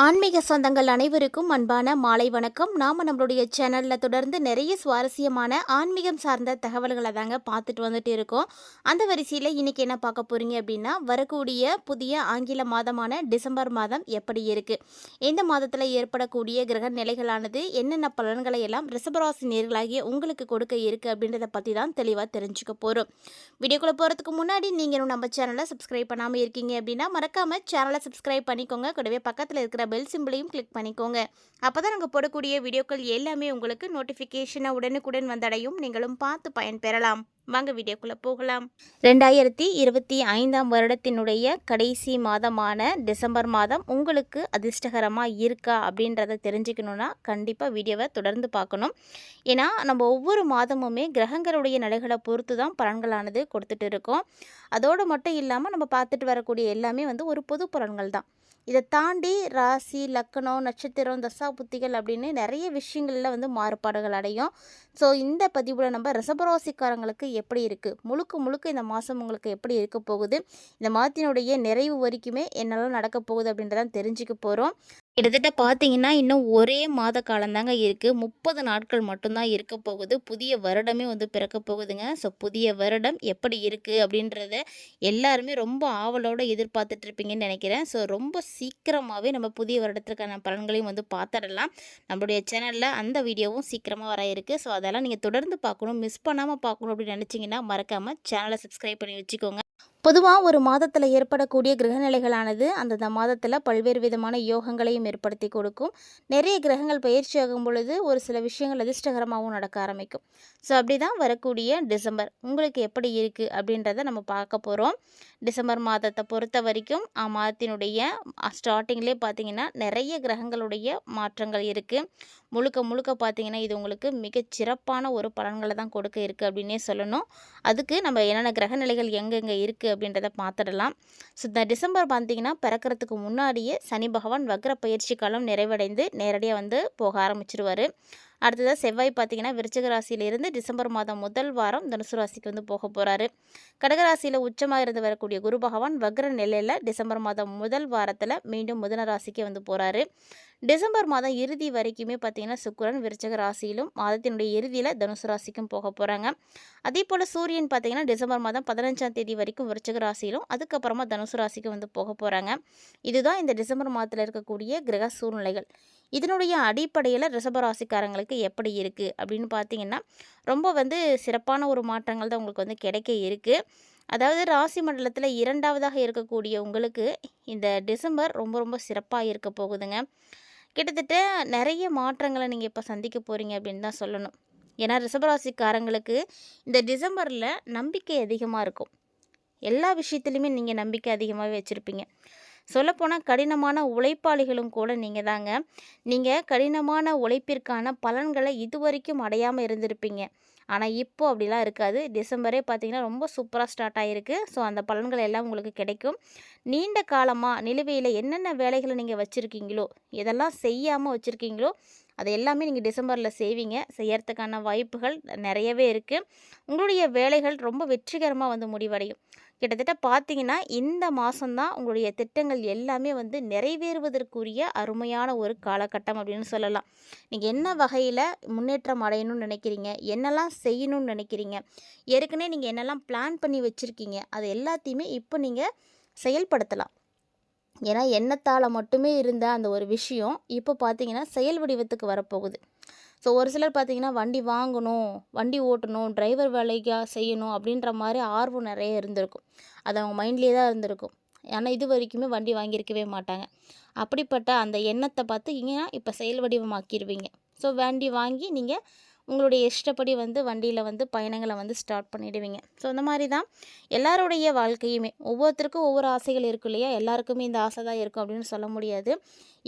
ஆன்மீக சொந்தங்கள் அனைவருக்கும் அன்பான மாலை வணக்கம். நம்மளுடைய சேனலில் தொடர்ந்து நிறைய சுவாரஸ்யமான ஆன்மீகம் சார்ந்த தகவல்களை தாங்க பார்த்துட்டு வந்துட்டு இருக்கோம். அந்த வரிசையில் இன்றைக்கி என்ன பார்க்க போகிறீங்க அப்படின்னா, வரக்கூடிய புதிய ஆங்கில மாதமான டிசம்பர் மாதம் எப்படி இருக்குது, இந்த மாதத்தில் ஏற்படக்கூடிய கிரக நிலைகளானது என்னென்ன பலன்களை எல்லாம் ரிஷபராசி நேயர்களாகிய உங்களுக்கு கொடுக்க இருக்குது அப்படின்றத பற்றி தான் தெளிவாக தெரிஞ்சுக்க போகிறோம். வீடியோக்குள்ளே போகிறதுக்கு முன்னாடி நீங்கள் நம்ம சேனலை சப்ஸ்கிரைப் பண்ணாமல் இருக்கீங்க அப்படின்னா மறக்காமல் சேனலை சப்ஸ்கிரைப் பண்ணிக்கோங்க. கூடவே பக்கத்தில் இருக்கிற பெல் சிம்பிளையும் கிளிக் பண்ணிக்கோங்க. அப்பதான் நாங்கள் போடக்கூடிய வீடியோக்கள் எல்லாமே உங்களுக்கு நோட்டிஃபிகேஷனாக உடனுக்குடன் வந்தடையும். நீங்களும் பார்த்து பயன்பெறலாம். வாங்க வீடியோக்குள்ளே போகலாம். 2025 வருடத்தினுடைய கடைசி மாதமான டிசம்பர் மாதம் உங்களுக்கு அதிர்ஷ்டகரமாக இருக்கா அப்படின்றத தெரிஞ்சுக்கணுன்னா கண்டிப்பாக வீடியோவை தொடர்ந்து பார்க்கணும். ஏன்னா நம்ம ஒவ்வொரு மாதமுமே கிரகங்களுடைய நிலைகளை பொறுத்து தான் பலன்களானது கொடுத்துட்டு இருக்கோம். அதோடு மட்டும் இல்லாமல் நம்ம பார்த்துட்டு வரக்கூடிய எல்லாமே ஒரு பொது பலன்கள் தான். இதை தாண்டி ராசி, லக்கணம், நட்சத்திரம், தசா புத்திகள் அப்படின்னு நிறைய விஷயங்களில் மாறுபாடுகள் அடையும். ஸோ இந்த பதிவில் நம்ம ரிஷபராசிக்காரங்களுக்கு எப்படி இருக்குது, முழுக்க முழுக்க இந்த மாதம் உங்களுக்கு எப்படி இருக்க போகுது, இந்த மாதத்தினுடைய நிறைவு வரைக்குமே என்னெல்லாம் நடக்க போகுது அப்படின்றதான் தெரிஞ்சுக்க போகிறோம். கிட்டத்தட்ட பார்த்தீங்கன்னா இன்னும் ஒரே மாத காலந்தாங்க இருக்குது. 30 நாட்கள் மட்டும்தான் இருக்க போகுது. புதிய வருடமே பிறக்க போகுதுங்க. ஸோ புதிய வருடம் எப்படி இருக்குது அப்படின்றத எல்லாருமே ரொம்ப ஆவலோடு எதிர்பார்த்துட்ருப்பீங்கன்னு நினைக்கிறேன். ஸோ ரொம்ப சீக்கிரமாகவே நம்ம புதிய வருடத்திற்கான பலன்களையும் பார்த்துடலாம். நம்மளுடைய சேனலில் அந்த வீடியோவும் சீக்கிரமாக வர இருக்குது. ஸோ அதெல்லாம் நீங்கள் தொடர்ந்து பார்க்கணும், மிஸ் பண்ணாமல் பார்க்கணும் அப்படின்னு நினச்சிங்கன்னா மறக்காமல் சேனலை சப்ஸ்கிரைப் பண்ணி வச்சுக்கோங்க. பொதுவாக ஒரு மாதத்தில் ஏற்படக்கூடிய கிரகநிலைகளானது அந்தந்த மாதத்தில் பல்வேறு விதமான யோகங்களையும் ஏற்படுத்தி கொடுக்கும். நிறைய கிரகங்கள் பயிற்சி ஆகும் பொழுது ஒரு சில விஷயங்கள் அதிர்ஷ்டகரமாகவும் நடக்க ஆரம்பிக்கும். ஸோ அப்படி தான் வரக்கூடிய டிசம்பர் உங்களுக்கு எப்படி இருக்குது அப்படின்றத நம்ம பார்க்க போகிறோம். டிசம்பர் மாதத்தை பொறுத்த வரைக்கும் மாதத்தினுடைய ஸ்டார்டிங்லேயே பார்த்திங்கன்னா நிறைய கிரகங்களுடைய மாற்றங்கள் இருக்குது. முழுக்க முழுக்க பார்த்திங்கன்னா இது உங்களுக்கு மிகச்சிறப்பான ஒரு பலன்களை தான் கொடுக்க இருக்குது அப்படின்னே சொல்லணும். அதுக்கு நம்ம என்னென்ன கிரகநிலைகள் எங்கெங்கே இருக்குது அப்படின்றத பார்த்துடலாம். ஸோ இந்த டிசம்பர் பார்த்திங்கன்னா பிறக்கிறதுக்கு முன்னாடியே சனி பகவான் வக்ர பயிற்சி காலம் நிறைவடைந்து நேரடியாக போக ஆரம்பிச்சிருவார். அடுத்ததாக செவ்வாய் பார்த்திங்கன்னா விருச்சிக ராசியிலிருந்து டிசம்பர் மாதம் முதல் வாரம் தனுசு ராசிக்கு போக போகிறாரு. கடகராசியில் உச்சமாக இருந்து வரக்கூடிய குரு பகவான் வக்ர நிலையில் டிசம்பர் மாதம் முதல் வாரத்தில் மீண்டும் மிதுன ராசிக்கு போகிறாரு. டிசம்பர் மாதம் இறுதி வரைக்குமே பார்த்திங்கன்னா சுக்கிரன் விருச்சிக ராசியிலும் மாதத்தினுடைய இறுதியில் தனுசு ராசிக்கும் போக போகிறாங்க. அதே போல் சூரியன் பார்த்திங்கன்னா டிசம்பர் மாதம் 15ஆம் தேதி வரைக்கும் விருச்சிக ராசியிலும் அதுக்கப்புறமா தனுசு ராசிக்கு போக போகிறாங்க. இதுதான் இந்த டிசம்பர் மாதத்தில் இருக்கக்கூடிய கிரக சூழ்நிலைகள். இதனுடைய அடிப்படையில் ரிஷபராசிக்காரங்களுக்கு எப்படி இருக்குது அப்படின்னு பார்த்திங்கன்னா ரொம்ப சிறப்பான ஒரு மாற்றங்கள் தான் உங்களுக்கு கிடைக்க இருக்குது. அதாவது ராசி மண்டலத்தில் 2வதாக இருக்கக்கூடிய உங்களுக்கு இந்த டிசம்பர் ரொம்ப ரொம்ப சிறப்பாக இருக்க போகுதுங்க. கிட்டத்தட்ட நிறைய மாற்றங்களை நீங்கள் இப்போ சந்திக்க போகிறீங்க அப்படின்னு தான் சொல்லணும். ஏன்னா ரிஷபராசிக்காரங்களுக்கு இந்த டிசம்பரில் நம்பிக்கை அதிகமாக இருக்கும். எல்லா விஷயத்துலையுமே நீங்கள் நம்பிக்கை அதிகமாகவே வச்சுருப்பீங்க. சொல்லப்போனால் கடினமான உழைப்பாளிகளும் கூட நீங்கள் தாங்க. நீங்கள் கடினமான உழைப்பிற்கான பலன்களை இதுவரைக்கும் அடையாமல் இருந்திருப்பீங்க. ஆனால் இப்போது அப்படிலாம் இருக்காது. டிசம்பரே பார்த்திங்கன்னா ரொம்ப சூப்பராக ஸ்டார்ட் ஆகிருக்கு. ஸோ அந்த பலன்கள் எல்லாம் உங்களுக்கு கிடைக்கும். நீண்ட காலமாக நிலுவையில் என்னென்ன வேலைகளை நீங்கள் வச்சுருக்கீங்களோ, எதெல்லாம் செய்யாமல் வச்சுருக்கீங்களோ அது எல்லாமே நீங்கள் டிசம்பரில் செய்வீங்க. செய்யறதுக்கான வாய்ப்புகள் நிறையவே இருக்குது. உங்களுடைய வேலைகள் ரொம்ப வெற்றிகரமாக முடிவடையும். கிட்டத்தட்ட பார்த்தீங்கன்னா இந்த மாதம்தான் உங்களுடைய திட்டங்கள் எல்லாமே நிறைவேறுவதற்குரிய அருமையான ஒரு காலகட்டம் அப்படின்னு சொல்லலாம். நீங்கள் என்ன வகையில் முன்னேற்றம் அடையணும்னு நினைக்கிறீங்க, என்னெல்லாம் செய்யணும்னு நினைக்கிறீங்க, ஏற்கனவே நீங்கள் என்னெல்லாம் பிளான் பண்ணி வச்சுருக்கீங்க, அது எல்லாத்தையுமே இப்போ நீங்கள் செயல்படுத்தலாம். ஏன்னா எண்ணத்தால் மட்டுமே இருந்த அந்த ஒரு விஷயம் இப்போ பார்த்தீங்கன்னா செயல் வடிவத்துக்கு வரப்போகுது. ஸோ ஒரு சிலர் பார்த்திங்கன்னா வண்டி வாங்கணும், வண்டி ஓட்டணும், டிரைவர் வேலைக்காக செய்யணும் அப்படின்ற மாதிரி ஆர்வம் நிறைய இருந்திருக்கும். அது அவங்க மைண்ட்லேயே தான் இருந்திருக்கும். ஏன்னா இது வரைக்குமே வண்டி வாங்கியிருக்கவே மாட்டாங்க. அப்படிப்பட்ட அந்த எண்ணத்தை பார்த்து இப்போ செயல் வடிவமாக்கிடுவீங்க. ஸோ வண்டி வாங்கி நீங்கள் உங்களுடைய இஷ்டப்படி வண்டியில் பயணங்களை ஸ்டார்ட் பண்ணிவிடுவீங்க. ஸோ அந்த மாதிரி தான் எல்லாருடைய வாழ்க்கையுமே ஒவ்வொருத்தருக்கும் ஒவ்வொரு ஆசைகள் இருக்கும் இல்லையா. எல்லாருக்குமே இந்த ஆசை தான் இருக்கும் அப்படின்னு சொல்ல முடியாது.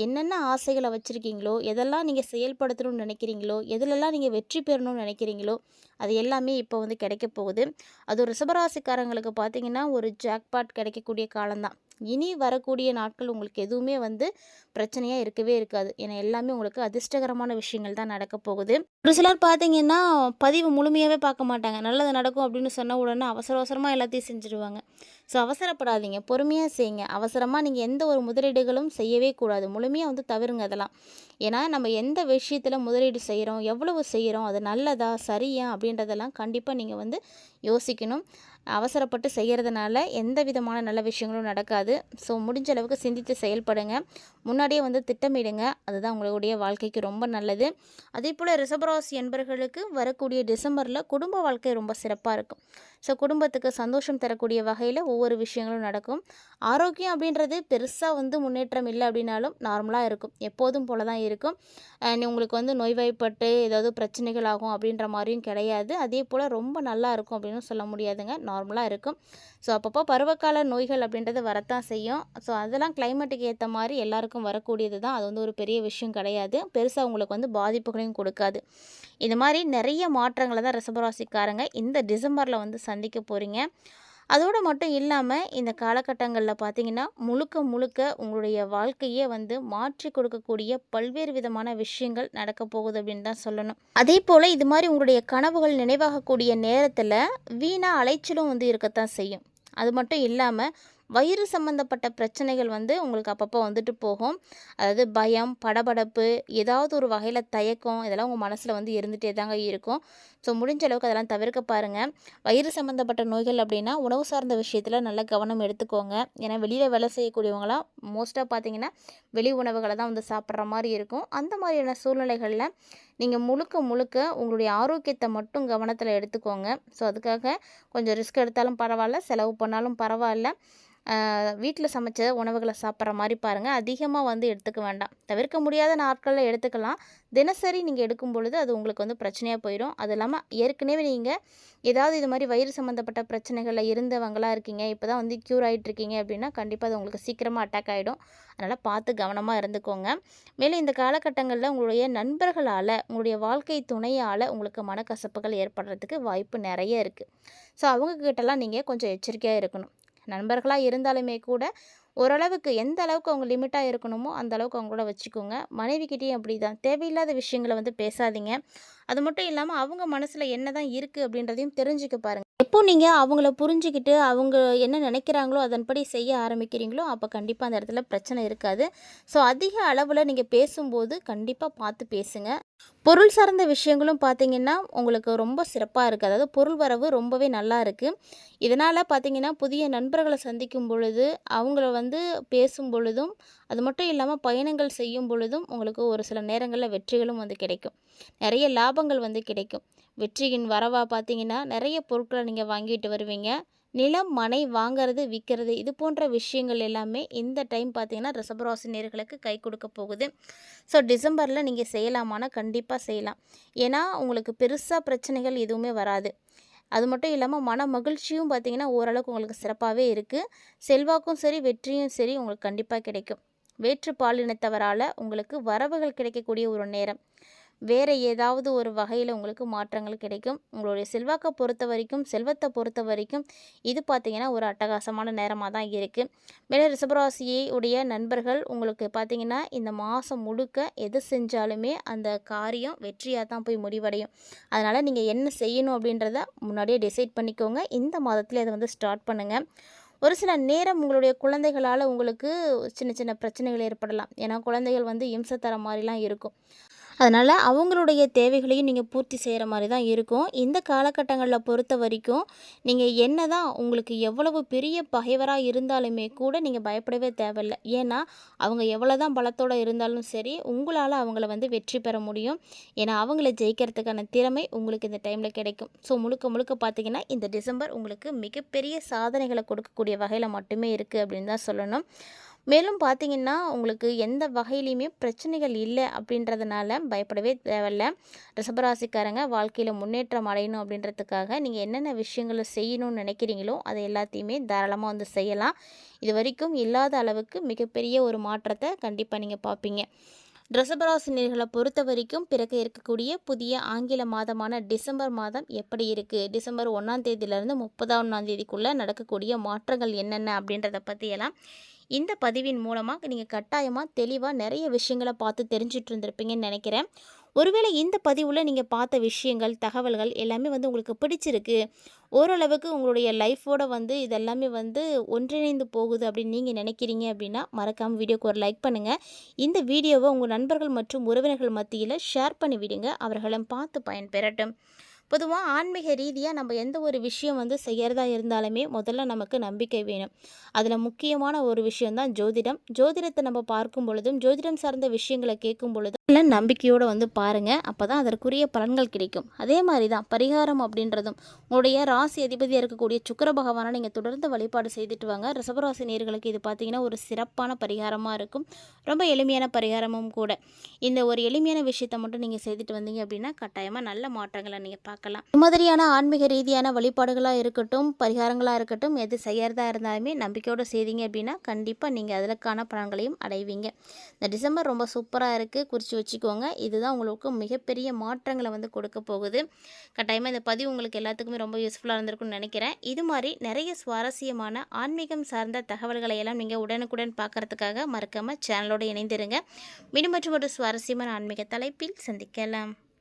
என்னென்ன ஆசைகளை வச்சுருக்கீங்களோ, எதெல்லாம் நீங்கள் செயல்படுத்தணும்னு நினைக்கிறீங்களோ, எதிலெல்லாம் நீங்கள் வெற்றி பெறணும்னு நினைக்கிறீங்களோ அது எல்லாமே இப்போ கிடைக்க போகுது. அது ரிஷபராசிக்காரங்களுக்கு பார்த்திங்கன்னா ஒரு ஜாக்பாட் கிடைக்கக்கூடிய காலம்தான். இனி வரக்கூடிய நாட்கள் உங்களுக்கு எதுவுமே வந்து பிரச்சனையாக இருக்கவே இருக்காது. ஏன்னா எல்லாமே உங்களுக்கு அதிர்ஷ்டகரமான விஷயங்கள் தான் நடக்க போகுது. ஒரு சிலர் பார்த்தீங்கன்னா பதிவு முழுமையாகவே பார்க்க மாட்டாங்க. நல்லது நடக்கும் அப்படின்னு சொன்ன உடனே அவசர அவசரமாக எல்லாத்தையும் செஞ்சுருவாங்க. ஸோ அவசரப்படாதீங்க, பொறுமையாக செய்யுங்க. அவசரமாக நீங்கள் எந்த ஒரு முதலீடுகளும் செய்யவே கூடாது. முழுமையாக வந்து தவிருங்க அதெல்லாம். ஏன்னா நம்ம எந்த விஷயத்தில் முதலீடு செய்கிறோம், எவ்வளவு செய்கிறோம், அது நல்லதா சரியா அப்படின்றதெல்லாம் கண்டிப்பாக நீங்கள் வந்து யோசிக்கணும். அவசரப்பட்டு செய்கிறதுனால எந்த விதமான நல்ல விஷயங்களும் நடக்காது. ஸோ முடிஞ்ச அளவுக்கு சிந்தித்து செயல்படுங்க. முன்னாடியே வந்து திட்டமிடுங்க. அதுதான் உங்களுடைய வாழ்க்கைக்கு ரொம்ப நல்லது. அதேபோல் ரிஷபராசி என்பர்களுக்கு வரக்கூடிய டிசம்பரில் குடும்ப வாழ்க்கை ரொம்ப சிறப்பாக இருக்கும். ஸோ குடும்பத்துக்கு சந்தோஷம் தரக்கூடிய வகையில் ஒவ்வொரு விஷயங்களும் நடக்கும். ஆரோக்கியம் அப்படின்றது பெருசாக வந்து முன்னேற்றம் இல்லை அப்படின்னாலும் நார்மலாக இருக்கும். எப்போதும் போல தான் இருக்கும். உங்களுக்கு வந்து நோய்வாய்ப்பட்டு ஏதாவது பிரச்சனைகள் ஆகும் அப்படின்ற மாதிரியும் கிடையாது. அதே போல் ரொம்ப நல்லா இருக்கும் அப்படின்னு சொல்ல முடியாதுங்க. நார்மலாக இருக்கும். ஸோ அப்பப்போ பருவகால நோய்கள் அப்படின்றது வரத்தான் செய்யும். ஸோ அதெல்லாம் கிளைமேட்டுக்கு ஏற்ற மாதிரி எல்லாருக்கும் வரக்கூடியது தான். அது வந்து ஒரு பெரிய விஷயம் கிடையாது. பெருசாக உங்களுக்கு வந்து பாதிப்புகளையும் கொடுக்காது. இந்த மாதிரி நிறைய மாற்றங்களை தான் ரிஷபராசிக்காரங்க இந்த டிசம்பரில் வந்து சந்திக்க போகிறீங்க. அதோடு மட்டும் இல்லாமல் இந்த காலகட்டங்களில் பார்த்தீங்கன்னா முழுக்க முழுக்க உங்களுடைய வாழ்க்கையே வந்து மாற்றி கொடுக்கக்கூடிய பல்வேறு விதமான விஷயங்கள் நடக்க போகுது அப்படின்னு தான் சொல்லணும். அதே போல் இது மாதிரி உங்களுடைய கனவுகள் நினைவாகக்கூடிய நேரத்தில் வீணாக அலைச்சலும் வந்து இருக்கத்தான் செய்யும். அது மட்டும் இல்லாமல் வயிறு சம்மந்தப்பட்ட பிரச்சனைகள் வந்து உங்களுக்கு அப்பப்போ வந்துட்டு போகும். அதாவது பயம், படபடப்பு, ஏதாவது ஒரு வகையில் தயக்கம், இதெல்லாம் உங்கள் மனசில் வந்து இருந்துகிட்டே தாங்க இருக்கும். ஸோ முடிஞ்ச அளவுக்கு அதெல்லாம் தவிர்க்க பாருங்கள். வயிறு சம்மந்தப்பட்ட நோய்கள் அப்படின்னா உணவு சார்ந்த விஷயத்தில் நல்ல கவனம் எடுத்துக்கோங்க. ஏன்னா வெளியில் வேலை செய்யக்கூடியவங்களாம் மோஸ்ட்டாக பார்த்தீங்கன்னா வெளி உணவுகளை தான் வந்து சாப்பிட்ற மாதிரி இருக்கும். அந்த மாதிரியான சூழ்நிலைகளில் நீங்கள் முழுக்க முழுக்க உங்களுடைய ஆரோக்கியத்தை மட்டும் கவனத்தில் எடுத்துக்கோங்க. ஸோ அதுக்காக கொஞ்சம் ரிஸ்க் எடுத்தாலும் பரவாயில்ல, செலவு பண்ணாலும் பரவாயில்ல. வீட்டில் சமைச்ச உணவுகளை சாப்பிட்ற மாதிரி பாருங்கள். அதிகமாக வந்து எடுத்துக்க வேண்டாம். தவிர்க்க முடியாத நாட்களில் எடுத்துக்கலாம். தினசரி நீங்கள் எடுக்கும் பொழுது அது உங்களுக்கு வந்து பிரச்சனையாக போயிடும். அது இல்லாமல் ஏற்கனவே நீங்கள் ஏதாவது இது மாதிரி வயிறு சம்மந்தப்பட்ட பிரச்சனைகளில் இருந்தவங்களாக இருக்கீங்க, இப்போ தான் வந்து க்யூர் ஆகிட்ருக்கீங்க அப்படின்னா கண்டிப்பாக அது உங்களுக்கு சீக்கிரமாக அட்டாக் ஆகிடும். அதனால் பார்த்து கவனமாக இருந்துக்கோங்க. மேலும் இந்த காலகட்டங்களில் உங்களுடைய நண்பர்களால், உங்களுடைய வாழ்க்கை துணையால் உங்களுக்கு மனக்கசப்புகள் ஏற்படுறதுக்கு வாய்ப்பு நிறைய இருக்குது. ஸோ அவங்கக்கிட்டலாம் நீங்கள் கொஞ்சம் எச்சரிக்கையாக இருக்கணும். நண்பர்களாக இருந்தாலுமே கூட ஓரளவுக்கு எந்த அளவுக்கு அவங்க லிமிட்டாக இருக்கணுமோ அந்த அளவுக்கு அவங்க கூட வச்சுக்கோங்க. மனைவிக்கிட்டேயும் அப்படி தான் தேவையில்லாத விஷயங்களை வந்து பேசாதீங்க. அது மட்டும் இல்லாமல் அவங்க மனசில் என்ன தான் இருக்குது அப்படின்றதையும் தெரிஞ்சுக்க பாருங்கள். எப்போ நீங்கள் அவங்கள புரிஞ்சுக்கிட்டு அவங்க என்ன நினைக்கிறாங்களோ அதன்படி செய்ய ஆரம்பிக்கிறீங்களோ அப்போ கண்டிப்பாக அந்த இடத்துல பிரச்சனை இருக்காது. ஸோ அதிக அளவில் நீங்கள் பேசும்போது கண்டிப்பாக பார்த்து பேசுங்க. பொருள் சார்ந்த விஷயங்களும் பார்த்தீங்கன்னா உங்களுக்கு ரொம்ப சிறப்பாக இருக்குது. அதாவது பொருள் வரவு ரொம்பவே நல்லா இருக்குது. இதனால் பார்த்தீங்கன்னா புதிய நண்பர்களை சந்திக்கும் பொழுது அவங்கள வந்து பேசும் பொழுதும் அது மட்டும் இல்லாமல் பயணங்கள் செய்யும் பொழுதும் உங்களுக்கு ஒரு சில நேரங்களில் வெற்றிகளும் வந்து கிடைக்கும். நிறைய லாபங்கள் வந்து கிடைக்கும். வெற்றியின் வரவாக பார்த்தீங்கன்னா நிறைய பொருட்களை நீங்கள் வாங்கிட்டு வருவீங்க. நிலம், மனை வாங்கிறது, விற்கிறது இது போன்ற விஷயங்கள் எல்லாமே இந்த டைம் பார்த்தீங்கன்னா ரிஷபராசி நேயர்களுக்கு கை கொடுக்க போகுது. ஸோ டிசம்பரில் நீங்கள் செய்யலாமான்னா கண்டிப்பாக செய்யலாம். ஏன்னா உங்களுக்கு பெருசாக பிரச்சனைகள் எதுவுமே வராது. அது மட்டும் இல்லாமல் மன மகிழ்ச்சியும் பார்த்தீங்கன்னா ஓரளவுக்கு உங்களுக்கு சிறப்பாகவே இருக்குது. செல்வாக்கும் சரி, வெற்றியும் சரி உங்களுக்கு கண்டிப்பாக கிடைக்கும். வேற்று பாலினத்தவரால் உங்களுக்கு வரவுகள் கிடைக்கக்கூடிய ஒரு நேரம். வேறு ஏதாவது ஒரு வகையில் உங்களுக்கு மாற்றங்கள் கிடைக்கும். உங்களுடைய செல்வாக்கை பொறுத்த வரைக்கும், செல்வத்தை பொறுத்த வரைக்கும் இது பார்த்திங்கன்னா ஒரு அட்டகாசமான நேரமாக தான் இருக்குது. மேலே ரிஷபராசியை உடைய நண்பர்கள் உங்களுக்கு பார்த்திங்கன்னா இந்த மாதம் முழுக்க எது செஞ்சாலுமே அந்த காரியம் வெற்றியாக தான் போய் முடிவடையும். அதனால் நீங்கள் என்ன செய்யணும் அப்படின்றத முன்னாடியே டிசைட் பண்ணிக்கோங்க. இந்த மாதத்தில் அதை வந்து ஸ்டார்ட் பண்ணுங்கள். ஒரு சில நேரம் உங்களுடைய குழந்தைகளால் உங்களுக்கு சின்ன சின்ன பிரச்சனைகள் ஏற்படலாம். ஏன்னா குழந்தைகள் வந்து இம்சை தர மாதிரிலாம் இருக்கும். அதனால் அவங்களுடைய தேவைகளையும் நீங்கள் பூர்த்தி செய்கிற மாதிரி தான் இருக்கும். இந்த காலகட்டங்களில் பொறுத்த வரைக்கும் நீங்கள் என்ன தான் உங்களுக்கு எவ்வளவு பெரிய பகைவராக இருந்தாலுமே கூட நீங்கள் பயப்படவே தேவையில்லை. ஏன்னா அவங்க எவ்வளோ தான் பலத்தோடு இருந்தாலும் சரி உங்களால் அவங்கள வந்து வெற்றி பெற முடியும். ஏன்னா அவங்கள ஜெயிக்கிறதுக்கான திறமை உங்களுக்கு இந்த டைமில் கிடைக்கும். ஸோ முழுக்க முழுக்க பார்த்திங்கன்னா இந்த டிசம்பர் உங்களுக்கு மிகப்பெரிய சாதனைகளை கொடுக்கக்கூடிய வகையில் மட்டுமே இருக்குது அப்படின்னு தான் சொல்லணும். மேலும் பார்த்திங்கன்னா உங்களுக்கு எந்த வகையிலையுமே பிரச்சனைகள் இல்லை அப்படின்றதுனால பயப்படவே தேவையில்ல. ரிஷபராசிக்காரங்க வாழ்க்கையில் முன்னேற்றம் அடையணும் அப்படின்றதுக்காக நீங்கள் என்னென்ன விஷயங்களை செய்யணும்னு நினைக்கிறீங்களோ அதை எல்லாத்தையுமே தாராளமாக வந்து செய்யலாம். இது வரைக்கும் இல்லாத அளவுக்கு மிகப்பெரிய ஒரு மாற்றத்தை கண்டிப்பாக நீங்கள் பார்ப்பீங்க. ரிஷபராசினியர்களை பொறுத்த வரைக்கும் பிறக்க இருக்கக்கூடிய புதிய ஆங்கில மாதமான டிசம்பர் மாதம் எப்படி இருக்குது, டிசம்பர் 1ஆம் தேதியிலேருந்து 30ஆம் தேதிக்குள்ளே நடக்கக்கூடிய மாற்றங்கள் என்னென்ன அப்படின்றத பற்றியெல்லாம் இந்த பதிவின் மூலமாக நீங்கள் கட்டாயமாக தெளிவாக நிறைய விஷயங்களை பார்த்து தெரிஞ்சிட்டு இருந்திருப்பீங்கன்னு நினைக்கிறேன். ஒருவேளை இந்த பதிவில் நீங்கள் பார்த்த விஷயங்கள், தகவல்கள் எல்லாமே உங்களுக்கு பிடிச்சிருக்கு, ஓரளவுக்கு உங்களுடைய லைஃபோட இதெல்லாமே ஒன்றிணைந்து போகுது அப்படின்னு நீங்கள் நினைக்கிறீங்க அப்படின்னா மறக்காமல் வீடியோக்கு ஒரு லைக் பண்ணுங்கள். இந்த வீடியோவை உங்கள் நண்பர்கள் மற்றும் உறவினர்கள் மத்தியில் ஷேர் பண்ணி விடுங்க, அவர்களும் பார்த்து பயன்பெறட்டும். பொதுவாக ஆன்மீக ரீதியாக நம்ம எந்த ஒரு விஷயம் செய்கிறதா இருந்தாலுமே முதல்ல நமக்கு நம்பிக்கை வேணும். அதில் முக்கியமான ஒரு விஷயம்தான் ஜோதிடம். ஜோதிடத்தை நம்ம பார்க்கும் பொழுதும் ஜோதிடம் சார்ந்த விஷயங்களை கேட்கும் பொழுதும் எல்லாம் நம்பிக்கையோடு பாருங்கள், அப்போ தான் அதற்குரிய பலன்கள் கிடைக்கும். அதே மாதிரி தான் பரிகாரம் அப்படின்றதும் உங்களுடைய ராசி அதிபதியாக இருக்கக்கூடிய சுக்கிர பகவானை நீங்கள் தொடர்ந்து வழிபாடு செய்துட்டு வாங்க. ரிஷபராசி நேயர்களுக்கு இது பார்த்திங்கன்னா ஒரு சிறப்பான பரிகாரமாக இருக்கும், ரொம்ப எளிமையான பரிகாரமும் கூட. இந்த ஒரு எளிமையான விஷயத்தை மட்டும் நீங்கள் செய்துட்டு வந்தீங்க அப்படின்னா கட்டாயமாக நல்ல மாற்றங்களை நீங்கள் பார்க்கலாம். இது மாதிரியான ஆன்மீக ரீதியான வழிபாடுகளாக இருக்கட்டும், பரிகாரங்களாக இருக்கட்டும், எது செய்யறதா இருந்தாலுமே நம்பிக்கையோடு செய்தீங்க அப்படின்னா கண்டிப்பாக நீங்கள் அதற்கான பலன்களையும் அடைவீங்க. இந்த டிசம்பர் ரொம்ப சூப்பராக இருக்குது, குறித்து வச்சுக்கோங்க. இதுதான் உங்களுக்கு மிகப்பெரிய மாற்றங்களை கொடுக்க போகுது. கட்டாயமாக இந்த பதிவு உங்களுக்கு எல்லாத்துக்குமே ரொம்ப யூஸ்ஃபுல்லாக இருந்திருக்கும்னு நினைக்கிறேன். இது மாதிரி நிறைய சுவாரஸ்யமான ஆன்மீகம் சார்ந்த தகவல்களை எல்லாம் நீங்கள் உடனுக்குடன் பார்க்கறதுக்காக மறக்காமல் சேனலோடு இணைந்திருங்க. மீண்டும் மற்றும் ஒரு சுவாரஸ்யமான ஆன்மீக தலைப்பில் சந்திக்கலாம்.